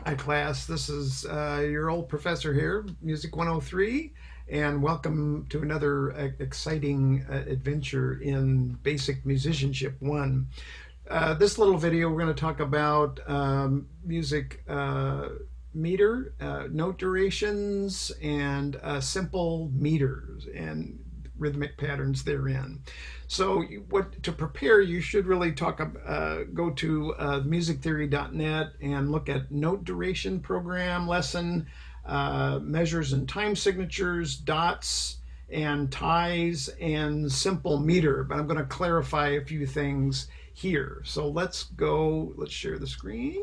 Hi, class. This is your old professor here, Music 103, and welcome to another exciting adventure in Basic Musicianship 1. This little video, we're going to talk about music meter, note durations, and simple meters and rhythmic patterns therein. So, what to prepare, you should really go to musictheory.net and look at note duration program lesson, measures and time signatures, dots and ties, and simple meter. But I'm going to clarify a few things here. So let's share the screen,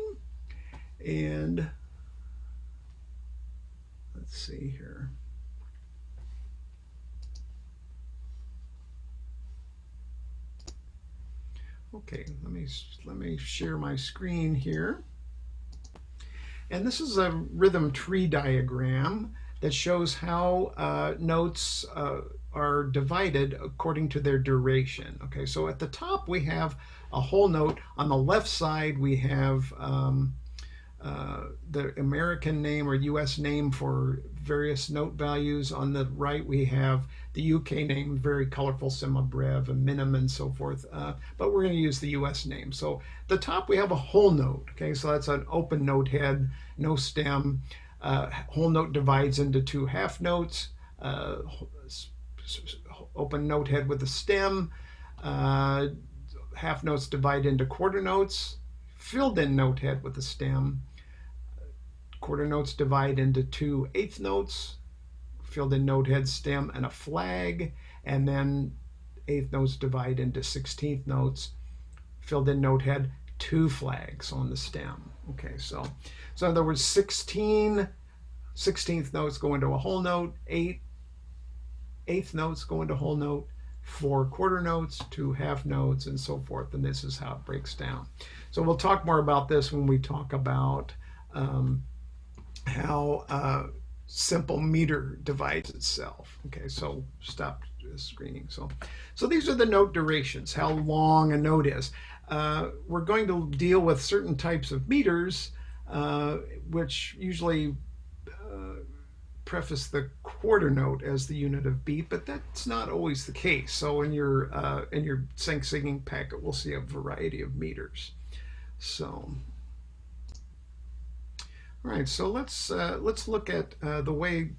and let's see here. Okay, let me share my screen here. And this is a rhythm tree diagram that shows how notes are divided according to their duration. Okay, so at the top we have a whole note. On the left side we have the American name or US name for various note values. On the right we have the UK name, very colorful, semibrev, a minim, and so forth. But we're going to use the US name. So the top we have a whole note. Okay, so that's an open note head, no stem. Whole note divides into two half notes. Open note head with a stem. Half notes divide into quarter notes. Filled in note head with a stem. Quarter notes divide into two eighth notes, filled in note head, stem, and a flag, and then eighth notes divide into 16th notes, filled in note head, two flags on the stem. Okay, so in other words, 16th notes go into a whole note, eighth notes go into whole note, four quarter notes, two half notes, and so forth. And this is how it breaks down. So we'll talk more about this when we talk about how simple meter divides itself. Okay, so stop screening. So these are the note durations, how long a note is. We're going to deal with certain types of meters, which usually preface the quarter note as the unit of beat, but that's not always the case. So in your sync singing packet, we'll see a variety of meters. So. All right, so let's look at the way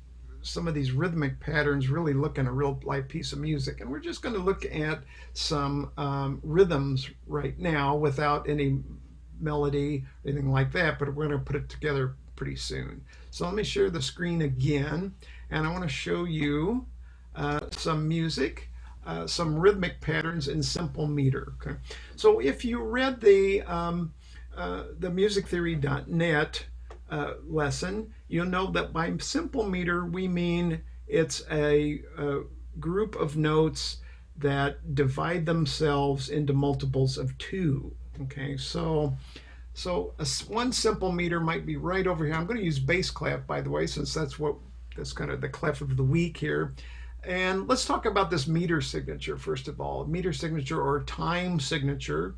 some of these rhythmic patterns really look in a real life piece of music, and we're just going to look at some rhythms right now without any melody, anything like that. But we're going to put it together pretty soon. So let me share the screen again, and I want to show you some music. Some rhythmic patterns in simple meter. Okay, so if you read the musictheory.net lesson, you'll know that by simple meter we mean it's a group of notes that divide themselves into multiples of two. Okay, so one simple meter might be right over here. I'm going to use bass clef, by the way, since that's kind of the clef of the week here. And let's talk about this meter signature first of all. Meter signature or time signature,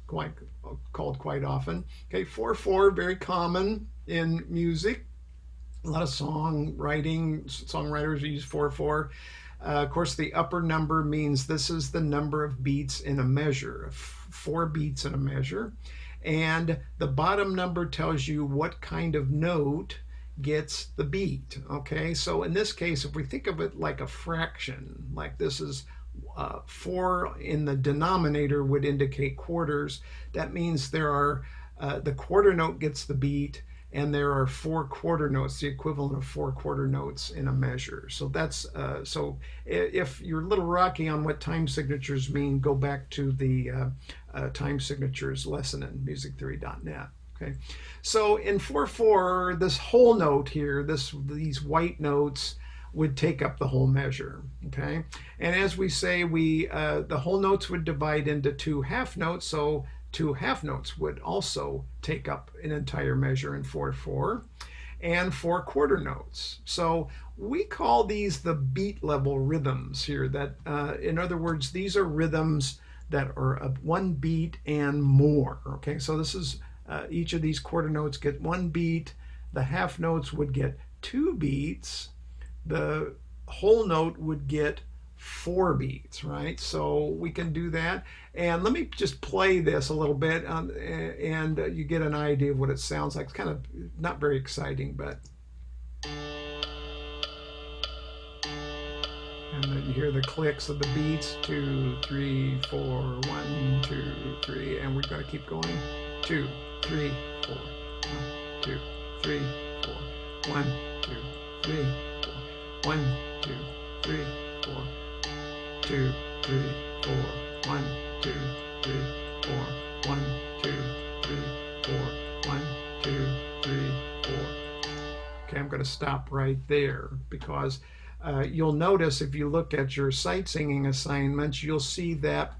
called quite often. Okay, 4/4, very common in music. A lot of songwriters use 4/4. Of course, the upper number means this is the number of beats in a measure, 4 beats in a measure. And the bottom number tells you what kind of note gets the beat. Okay, so in this case, if we think of it like a fraction, like this is 4 in the denominator would indicate quarters. That means there are the quarter note gets the beat, and there are 4 quarter notes, the equivalent of 4 quarter notes in a measure. So that's so if you're a little rocky on what time signatures mean, go back to the time signatures lesson in musictheory.net. Okay, so in 4/4, this whole note here, these white notes would take up the whole measure. Okay, and as we say, the whole notes would divide into two half notes, so two half notes would also take up an entire measure in 4/4, and 4 quarter notes. So we call these the beat level rhythms here. That, in other words, these are rhythms that are of 1 beat and more. Okay, so this is each of these quarter notes get 1 beat. the half notes would get 2 beats, the whole note would get 4 beats, right? So we can do that. And let me just play this a little bit, and you get an idea of what it sounds like. It's kind of not very exciting, but... And then you hear the clicks of the beats, 2, 3, 4, 1, 2, 3, and we're going to keep going. 2, 3, 4, 1, 2, 3, 4, 1, 2, 3, 4, 1, 2, 3, 4, 2, 3, 4, 1, 2, 3, 4, 1, 2, 3, 4, 1, 2, 3, 4. Okay, I'm going to stop right there because you'll notice if you look at your sight singing assignments, you'll see that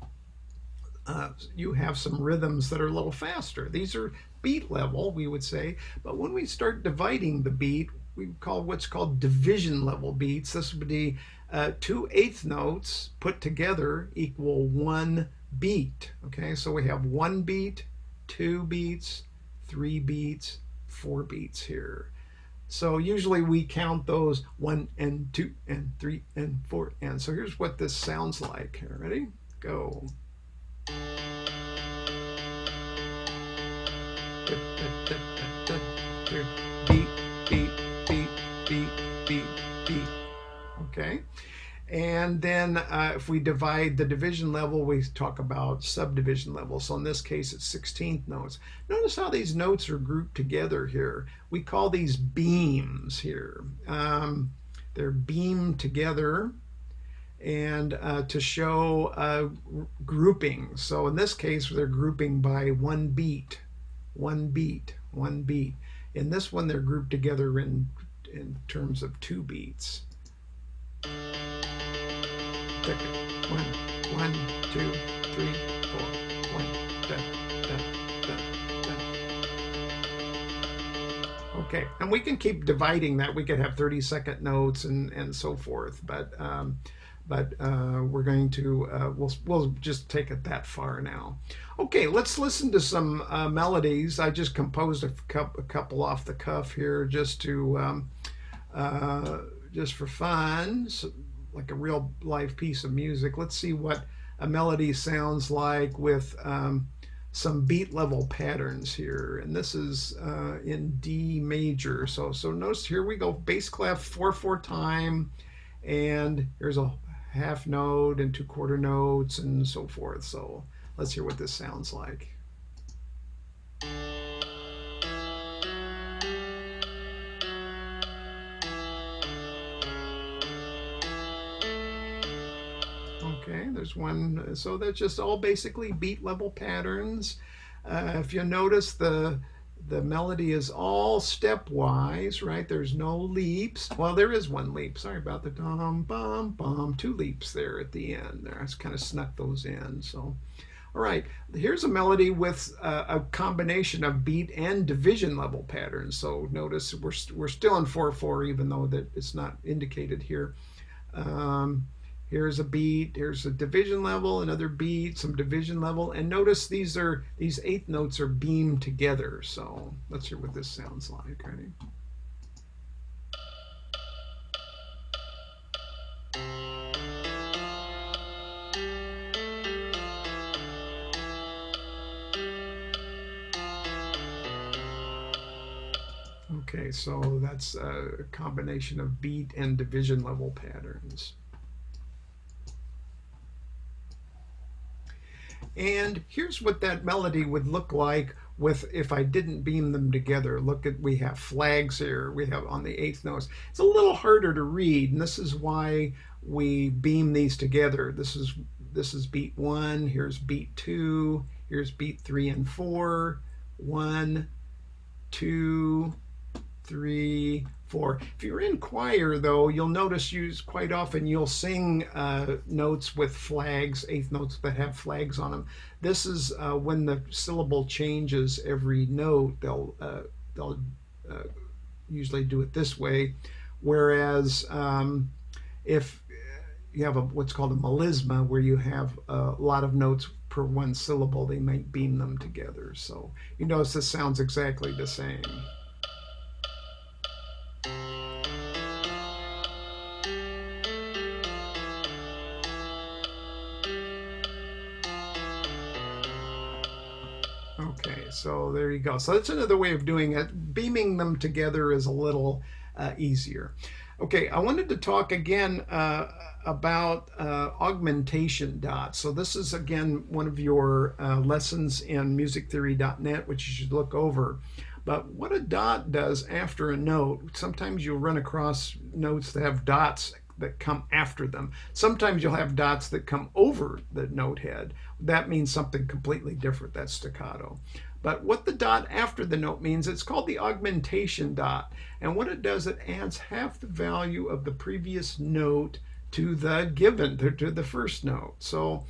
you have some rhythms that are a little faster. These are beat level, we would say, but when we start dividing the beat, we call what's called division level beats. This would be 2 eighth notes put together equal 1 beat. Okay, so we have 1 beat, 2 beats, 3 beats, 4 beats here. So usually we count those 1 and 2 and 3 and 4. And so here's what this sounds like. Ready? Go. Beat, beat, beat, beat, beat, beat. Okay. And then if we divide the division level, we talk about subdivision level. So in this case, it's 16th notes. Notice how these notes are grouped together here. We call these beams here. They're beamed together and to show grouping. So in this case, they're grouping by 1 beat, 1 beat, 1 beat. In this one, they're grouped together in terms of 2 beats. 1, 1, 2, 3, 4, 1, da, da, da, da. Okay, and we can keep dividing that. We could have 30-second notes and so forth, but we're going to we'll just take it that far now. Okay, let's listen to some melodies. I just composed a couple off the cuff here, just for fun. So, like a real live piece of music. Let's see what a melody sounds like with some beat level patterns here. And this is in D major. So notice here we go, bass clef 4/4 time, and here's a half note and 2 quarter notes and so forth. So let's hear what this sounds like. Okay, there's one. So that's just all basically beat level patterns. If you notice, the melody is all stepwise, right? There's no leaps. Well, there is one leap. Sorry about the dum bum bum. 2 leaps there at the end. There, I just kind of snuck those in. So, all right. Here's a melody with a combination of beat and division level patterns. So notice we're still in 4/4, even though that it's not indicated here. Here's a beat, here's a division level, another beat, some division level, and notice these eighth notes are beamed together. So let's hear what this sounds like. Ready? Okay, so that's a combination of beat and division level patterns. And here's what that melody would look like if I didn't beam them together. Look at, we have flags here, we have on the eighth notes. It's a little harder to read, and this is why we beam these together. This is beat 1, here's beat 2, here's beat 3 and 4, 1, 2, 3, 4. If you're in choir, though, you'll notice quite often you'll sing notes with flags, eighth notes that have flags on them. This is when the syllable changes every note. They'll usually do it this way. Whereas if you have what's called a melisma, where you have a lot of notes per one syllable, they might beam them together. So you notice this sounds exactly the same. Okay, so there you go. So that's another way of doing it. Beaming them together is a little easier. Okay, I wanted to talk again about augmentation dots. So this is again one of your lessons in musictheory.net, which you should look over. But what a dot does after a note, sometimes you'll run across notes that have dots that come after them. Sometimes you'll have dots that come over the note head. That means something completely different. That's staccato. But what the dot after the note means, it's called the augmentation dot. And what it does, it adds half the value of the previous note to the given, to the first note. So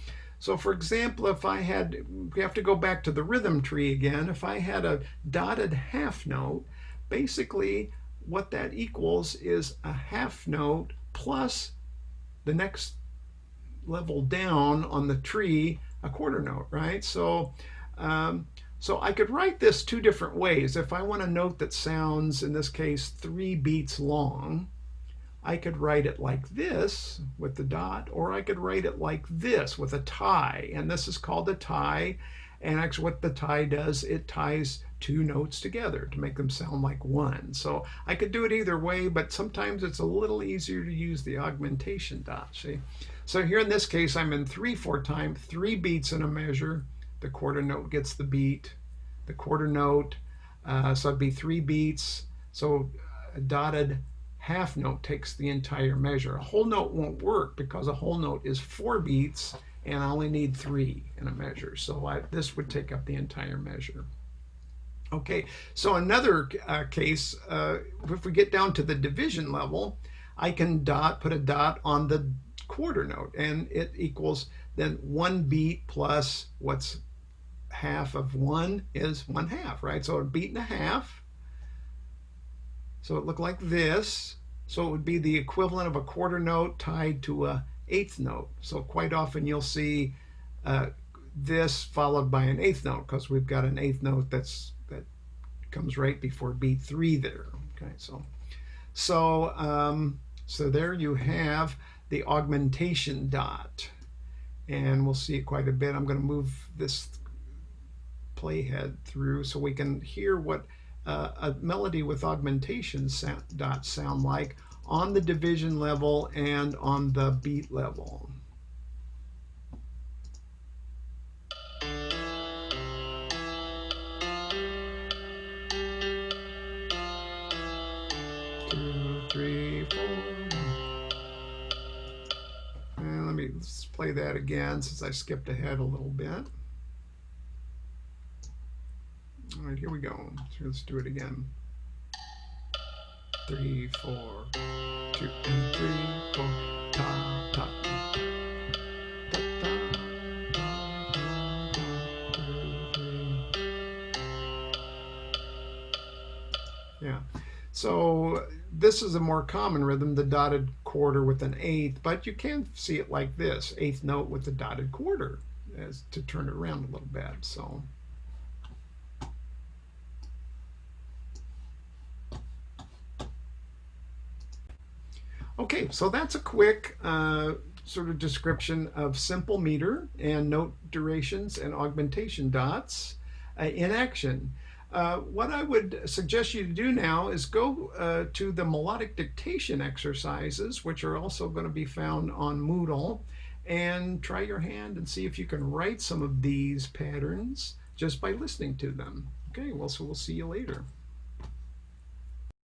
for example, if I had, we have to go back to the rhythm tree again. If I had a dotted half note, basically what that equals is a half note plus the next level down on the tree, a quarter note, right? So I could write this two different ways. If I want a note that sounds, in this case, 3 beats long, I could write it like this with the dot, or I could write it like this with a tie. And this is called a tie. And actually what the tie does, it ties 2 notes together to make them sound like one. So I could do it either way, but sometimes it's a little easier to use the augmentation dot, see? So here in this case, I'm in 3/4 time, 3 beats in a measure. The quarter note gets the beat, the quarter note, so it'd be 3 beats. So a dotted half note takes the entire measure. A whole note won't work because a whole note is 4 beats and I only need 3 in a measure. So this would take up the entire measure. Okay, so another case, if we get down to the division level, I can put a dot on the quarter note, and it equals then 1 beat plus what's half of 1 is 1/2, right? So a beat and a half. So it looked like this. So it would be the equivalent of a quarter note tied to a 1/8 note. So quite often you'll see this followed by an 1/8 note because we've got an 1/8 note that comes right before beat 3 there. Okay, so there you have the augmentation dot, and we'll see it quite a bit. I'm going to move this playhead through so we can hear what a melody with augmentation dots sound like on the division level and on the beat level. And let's play that again since I skipped ahead a little bit. All right, here we go. So let's do it again. 3, 4, 2, and 3, 4, ta, ta, ta, ta, ta, ta, ta, 2, 3. Yeah. So this is a more common rhythm, the dotted quarter with an 1/8, but you can see it like this, 1/8 note with the dotted quarter, as to turn it around a little bit. So. Okay, so that's a quick sort of description of simple meter and note durations and augmentation dots in action. What I would suggest you to do now is go to the melodic dictation exercises, which are also going to be found on Moodle, and try your hand and see if you can write some of these patterns just by listening to them. Okay, well, so we'll see you later.